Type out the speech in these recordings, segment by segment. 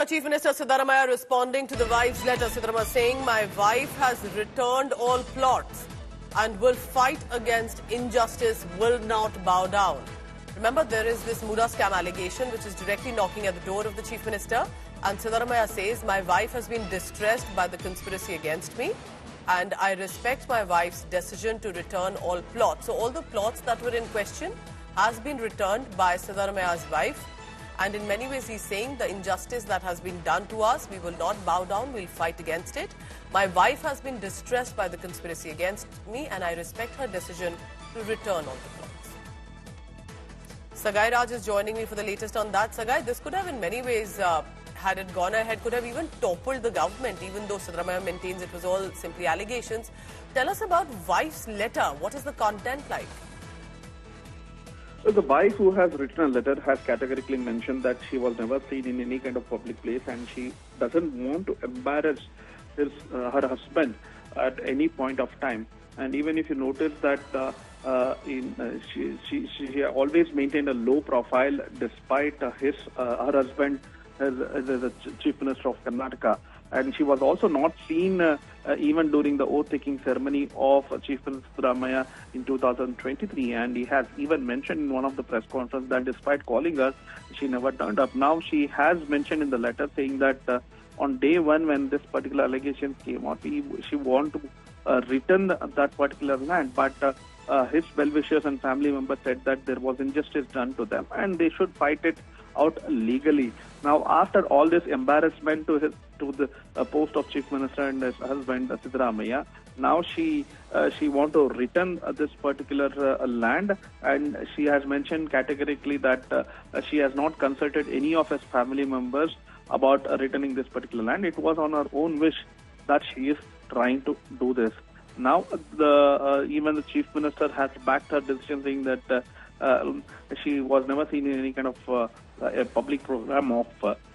Chief Minister Siddaramaiah responding to the wife's letter. Siddaramaiah saying, "My wife has returned all plots and will fight against injustice, will not bow down." Remember, there is this Muda scam allegation which is directly knocking at the door of the Chief Minister. And Siddaramaiah says, "My wife has been distressed by the conspiracy against me, and I respect my wife's decision to return all plots." So all the plots that were in question has been returned by Siddaramaiah's wife. And in many ways, he's saying the injustice that has been done to us, we will not bow down, we'll fight against it. My wife has been distressed by the conspiracy against me, and I respect her decision to return all the plots. Sagai Raj is joining me for the latest on that. Sagai, this could have in many ways, had it gone ahead, could have even toppled the government, even though Siddaramaiah maintains it was all simply allegations. Tell us about wife's letter. What is the content like? So the wife who has written a letter has categorically mentioned that she was never seen in any kind of public place and she doesn't want to embarrass her husband at any point of time. And even if you notice that she always maintained a low profile despite her husband as the Chief Minister of Karnataka. And she was also not seen even during the oath-taking ceremony of Chief Minister Siddaramaiah in 2023. And he has even mentioned in one of the press conferences that despite calling her, she never turned up. Now she has mentioned in the letter saying that on day one when this particular allegation came out, she wanted to return that particular land. But his well-wishers and family members said that there was injustice done to them and they should fight it out legally. Now, after all this embarrassment to the post of Chief Minister and his husband Siddaramaiah, now she want to return this particular land, and she has mentioned categorically that she has not consulted any of his family members about returning this particular land. It was on her own wish that she is trying to do this. Now, even the Chief Minister has backed her decision, saying that she was never seen in any kind of a public program of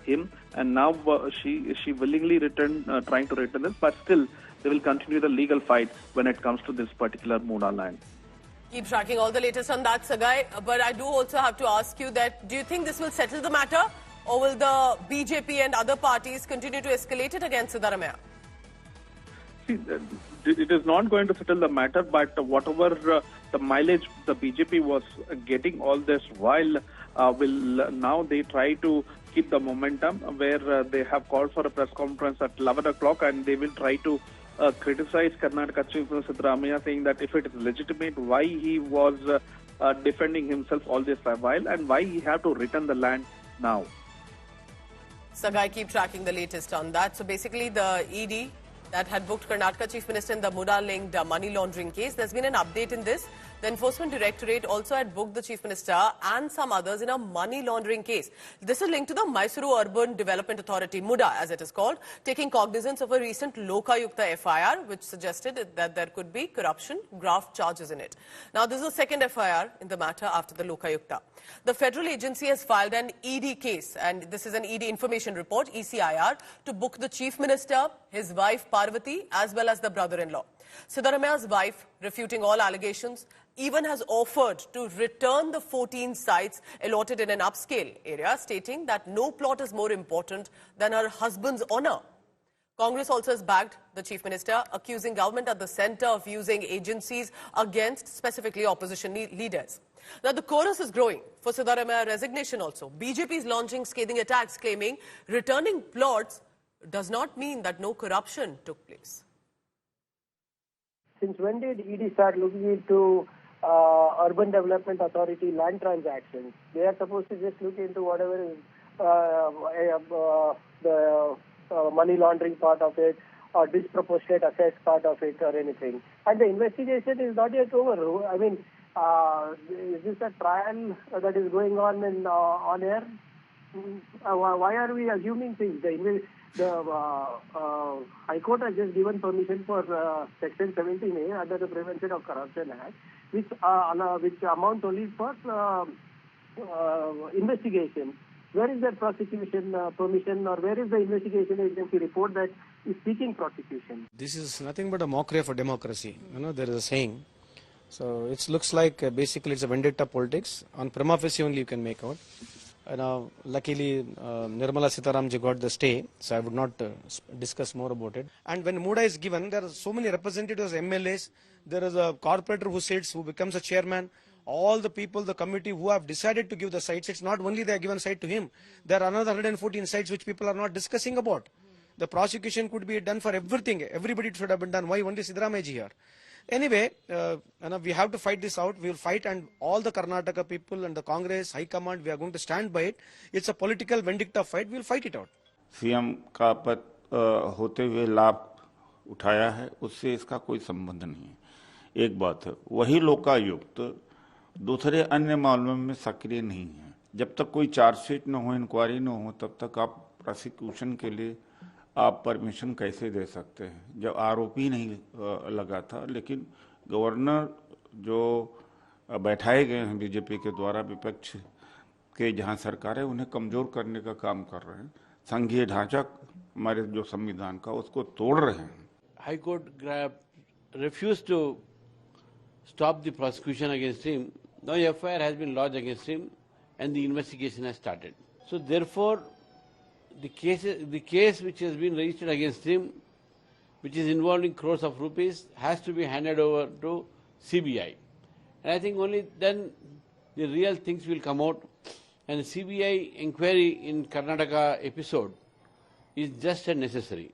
him, and now she willingly trying to return this, but still they will continue the legal fight when it comes to this particular Muda land. Keep tracking all the latest on that, Sagai. But I do also have to ask you that, do you think this will settle the matter, or will the BJP and other parties continue to escalate it against Siddaramaiah? See, it is not going to settle the matter, but whatever the mileage the BJP was getting all this while, will now they try to keep the momentum, where they have called for a press conference at 11 o'clock and they will try to criticize Karnataka Chief Minister Siddaramaiah, saying that if it is legitimate, why he was defending himself all this while and why he have to return the land now. Sagai, keep tracking the latest on that. So basically the ED that had booked Karnataka Chief Minister in the Muda-linked money laundering case. There's been an update in this. The Enforcement Directorate also had booked the Chief Minister and some others in a money laundering case. This is linked to the Mysuru Urban Development Authority, Muda as it is called, taking cognizance of a recent Lokayukta FIR which suggested that there could be corruption, graft charges in it. Now this is the second FIR in the matter after the Lokayukta. The federal agency has filed an ED case, and this is an ED information report, ECIR, to book the Chief Minister, his wife Parvati, as well as the brother-in-law. Siddaramaiah's wife, refuting all allegations, even has offered to return the 14 sites allotted in an upscale area, stating that no plot is more important than her husband's honour. Congress also has backed the Chief Minister, accusing government at the centre of using agencies against specifically opposition leaders. Now, the chorus is growing for Siddaramaiah resignation also. BJP is launching scathing attacks, claiming returning plots does not mean that no corruption took place. Since when did ED start looking into Urban Development Authority land transactions? They are supposed to just look into whatever is the money laundering part of it, or disproportionate assets part of it, or anything. And the investigation is not yet over. I mean, is this a trial that is going on air? Why are we assuming things? The High Court has just given permission for Section 17A under the Prevention of Corruption Act, which amount only for investigation. Where is that prosecution permission, or where is the investigation agency report that is seeking prosecution? This is nothing but a mockery for democracy. You know, there is a saying. So it looks like basically it's a vendetta politics. On prima facie only you can make out. luckily Nirmala Sitaram ji got the stay, so I would not discuss more about it. And when Muda is given, there are so many representatives, MLAs, there is a corporator who sits, who becomes a chairman, all the people, the committee who have decided to give the sites. It's not only they are given site to him, there are another 114 sites which people are not discussing about. The prosecution could be done for everything. Everybody should have been done. Why only Siddaramaiah ji here? Anyway, we have to fight this out. We will fight, and all the Karnataka people and the Congress, High Command, we are going to stand by it. It's a political vindicta fight. We will fight it out. CM का पद होते हुए लाभ उठाया है, उससे इसका कोई संबंध नहीं है। एक बात है, वही लोकायुक्त दूसरे अन्य मामलों में सक्रिय नहीं है। जब तक कोई चार्जशीट न हो, इंक्वायरी न हो, तब तक आप प्रोसिक्यूशन के लिए आप परमिशन कैसे दे सकते हैं? जब आरोपी नहीं लगा था, लेकिन गवर्नर जो बैठाए गए हैं बीजेपी के द्वारा, विपक्ष के जहां सरकार है, उन्हें कमजोर करने का काम कर रहे हैं। संघीय ढांचा हमारे जो संविधान का, उसको तोड़ रहे हैं। High Court refused to stop the prosecution against him. Now FIR has been lodged against him and the investigation has started. So therefore, the case which has been registered against him, which is involving crores of rupees, has to be handed over to CBI. And I think only then the real things will come out. And the CBI inquiry in Karnataka episode is just as necessary.